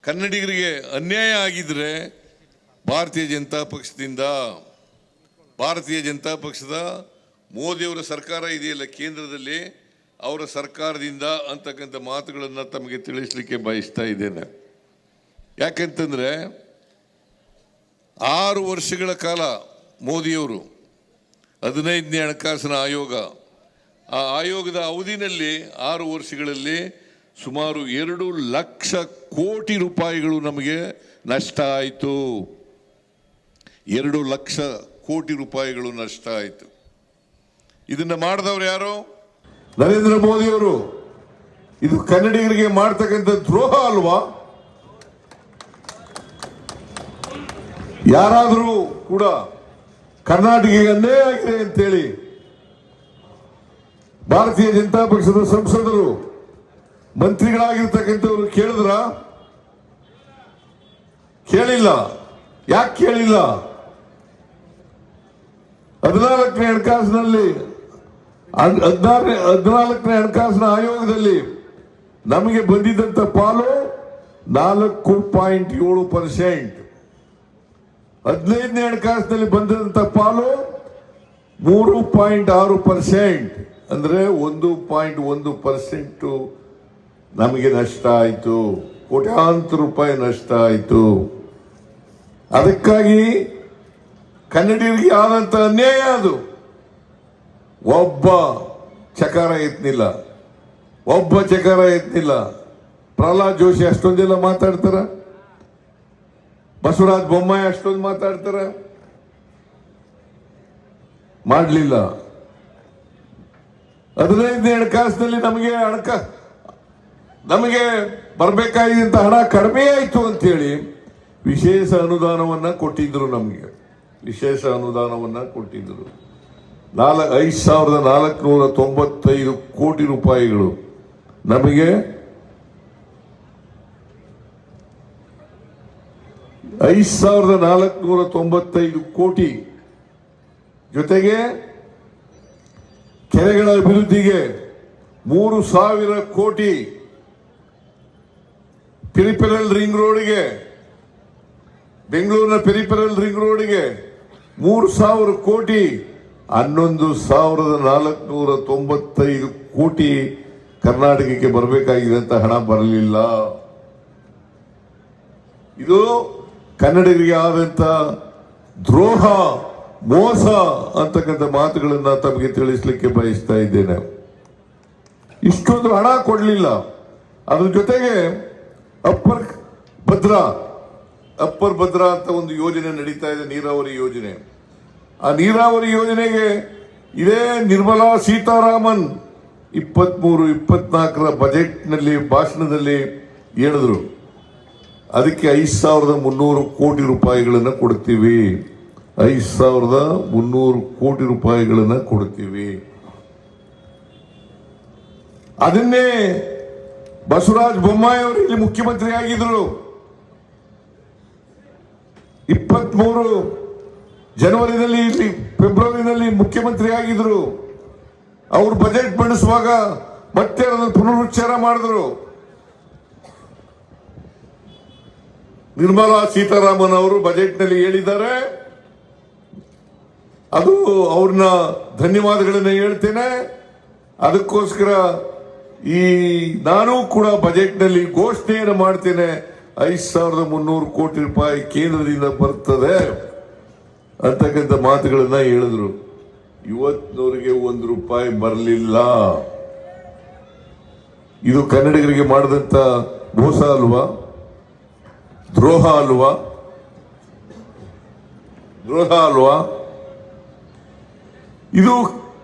ಕನ್ನಡಿಗರಿಗೆ ಅನ್ಯಾಯ ಆಗಿದ್ರೆ ಭಾರತೀಯ ಜನತಾ ಪಕ್ಷದ ಮೋದಿಯವರ ಸರ್ಕಾರ ಇದೆಯಲ್ಲ ಕೇಂದ್ರದಲ್ಲಿ, ಅವರ ಸರ್ಕಾರದಿಂದ ಅಂತಕ್ಕಂಥ ಮಾತುಗಳನ್ನು ತಮಗೆ ತಿಳಿಸಲಿಕ್ಕೆ ಬಯಸ್ತಾ ಇದ್ದೇನೆ. ಯಾಕೆಂತಂದರೆ 6 ವರ್ಷಗಳ ಕಾಲ ಮೋದಿಯವರು 15ನೇ ಹಣಕಾಸಿನ ಆಯೋಗ, ಆ ಆಯೋಗದ ಅವಧಿನಲ್ಲಿ 6 ವರ್ಷಗಳಲ್ಲಿ ಸುಮಾರು 2 ಲಕ್ಷ ಕೋಟಿ ರೂಪಾಯಿಗಳು ನಮಗೆ ನಷ್ಟ ಆಯಿತು. 2 ಲಕ್ಷ ಕೋಟಿ ರೂಪಾಯಿಗಳು ನಷ್ಟ ಆಯಿತು. ಇದನ್ನ ಮಾಡಿದವರು ಯಾರು? ನರೇಂದ್ರ ಮೋದಿಯವರು. ಇದು ಕನ್ನಡಿಗರಿಗೆ ಮಾಡ್ತಕ್ಕಂಥ ದ್ರೋಹ ಅಲ್ವಾ? ಯಾರಾದರೂ ಕೂಡ ಕರ್ನಾಟಕಕ್ಕೆ ಅನ್ಯಾಯ ಆಗಿದೆ ಅಂತೇಳಿ ಭಾರತೀಯ ಜನತಾ ಪಕ್ಷದ ಸಂಸದರು, ಮಂತ್ರಿಗಳಾಗಿರ್ತಕ್ಕಂಥವ್ರು ಕೇಳಿದ್ರ? ಕೇಳಿಲ್ಲ. ಯಾಕೆ ಕೇಳಿಲ್ಲ? 14ನೇ ಹಣಕಾಸಿನ ಆಯೋಗದಲ್ಲಿ ನಮಗೆ ಬಂದಿದ್ದಂತ ಪಾಲು 4.7%. 15ನೇ ಹಣಕಾಸಿನಲ್ಲಿ ಬಂದಂತ ಪಾಲು 3.6%. ಅಂದ್ರೆ 1.1% ನಮಗೆ ನಷ್ಟ ಆಯಿತು. ಕೋಟ್ಯಾಂತರ ರೂಪಾಯಿ ನಷ್ಟ ಆಯಿತು. ಅದಕ್ಕಾಗಿ ಕನ್ನಡಿಗರಿಗೆ ಆದಂತ ಅನ್ಯಾಯ ಅದು. ಒಬ್ಬ ಚಕಾರ ಎತ್ತಲಿಲ್ಲ. ಪ್ರಹ್ಲಾದ್ ಜೋಶಿ ಅಷ್ಟೊಂದೆಲ್ಲ ಮಾತಾಡ್ತಾರ, ಬಸವರಾಜ ಬೊಮ್ಮಾಯಿ ಅಷ್ಟೊಂದು ಮಾತಾಡ್ತಾರ, ಮಾಡಲಿಲ್ಲ. 15ನೇ ಹಣಕಾಸಿನಲ್ಲಿ ನಮಗೆ ಬರಬೇಕಾಗಿದ್ದಂತ ಹಣ ಕಡಿಮೆ ಆಯಿತು ಅಂತೇಳಿ ವಿಶೇಷ ಅನುದಾನವನ್ನ ಕೊಟ್ಟಿದ್ರು. ನಮಗೆ ವಿಶೇಷ ಅನುದಾನವನ್ನ ಕೊಟ್ಟಿದ್ರು. 5,495 ಕೋಟಿ ರೂಪಾಯಿಗಳು ನಮಗೆ 5,495 ಕೋಟಿ ಜೊತೆಗೆ ಕೆರೆಗಳ ಅಭಿವೃದ್ಧಿಗೆ 3,000 ಕೋಟಿ, ಪೆರಿಫೆರಲ್ ರಿಂಗ್ ರೋಡ್ಗೆ, ಬೆಂಗಳೂರಿನ ಪೆರಿಫೆರಲ್ ರಿಂಗ್ ರೋಡ್ಗೆ 3,000 ಕೋಟಿ, 11,495 ಕೋಟಿ ಕರ್ನಾಟಕಕ್ಕೆ ಬರಬೇಕಾಗಿದ್ದಂತ ಹಣ ಬರಲಿಲ್ಲ. ಇದು ಕನ್ನಡಿಗರಿಗೆ ಆದಂತ ದ್ರೋಹ, ಮೋಸ ಅಂತಕ್ಕಂಥ ಮಾತುಗಳನ್ನ ತಮಗೆ ತಿಳಿಸಲಿಕ್ಕೆ ಬಯಸ್ತಾ ಇದ್ದೇನೆ. ಇಷ್ಟೊಂದು ಹಣ ಕೊಡಲಿಲ್ಲ. ಅದ್ರ ಜೊತೆಗೆ ಅಪ್ಪರ್ ಭದ್ರಾ ಅಂತ ಒಂದು ಯೋಜನೆ ನಡೀತಾ ಇದೆ, ನೀರಾವರಿ ಯೋಜನೆ. ಆ ನೀರಾವರಿ ಯೋಜನೆಗೆ ಇದೇ ನಿರ್ಮಲಾ ಸೀತಾರಾಮನ್ 23-24ರ ಬಜೆಟ್ನಲ್ಲಿ ಭಾಷಣದಲ್ಲಿ ಹೇಳಿದ್ರು, ಅದಕ್ಕೆ 5,300 ಕೋಟಿ ರೂಪಾಯಿಗಳನ್ನು ಕೊಡ್ತೀವಿ. 5,300 ಕೋಟಿ ರೂಪಾಯಿಗಳನ್ನ ಕೊಡ್ತೀವಿ. ಅದನ್ನೇ ಬಸವರಾಜ ಬೊಮ್ಮಾಯಿ ಅವರು ಇಲ್ಲಿ ಮುಖ್ಯಮಂತ್ರಿ ಆಗಿದ್ರು. 23 ಜನವರಿನಲ್ಲಿ, ಇಲ್ಲಿ ಫೆಬ್ರವರಿನಲ್ಲಿ ಮುಖ್ಯಮಂತ್ರಿ ಆಗಿದ್ರು. ಅವರು ಬಜೆಟ್ ಮಂಡಿಸುವಾಗ ಮತ್ತೆ ಅದನ್ನು ಪುನರುಚ್ಚಾರ ಮಾಡಿದ್ರು. ನಿರ್ಮಲಾ ಸೀತಾರಾಮನ್ ಅವರು ಬಜೆಟ್ನಲ್ಲಿ ಹೇಳಿದ್ದಾರೆ. ಅದು ಅವ್ರನ್ನ ಧನ್ಯವಾದಗಳನ್ನ ಹೇಳ್ತೇನೆ. ಅದಕ್ಕೋಸ್ಕರ ನಾನು ಕೂಡ ಬಜೆಟ್ನಲ್ಲಿ ಘೋಷಣೆಯನ್ನು ಮಾಡ್ತೇನೆ, 5,300 ಕೋಟಿ ರೂಪಾಯಿ ಕೇಂದ್ರದಿಂದ ಬರ್ತದೆ ಅಂತಕ್ಕಂಥ ಮಾತುಗಳನ್ನ ಹೇಳಿದ್ರು. ಇವತ್ತಿನವರೆಗೆ 1 ರೂಪಾಯಿ ಬರಲಿಲ್ಲ. ಇದು ಕನ್ನಡಿಗರಿಗೆ ಮಾಡಿದಂತ ಮೋಸ ಅಲ್ವಾ? ದ್ರೋಹ ಅಲ್ವಾ? ಇದು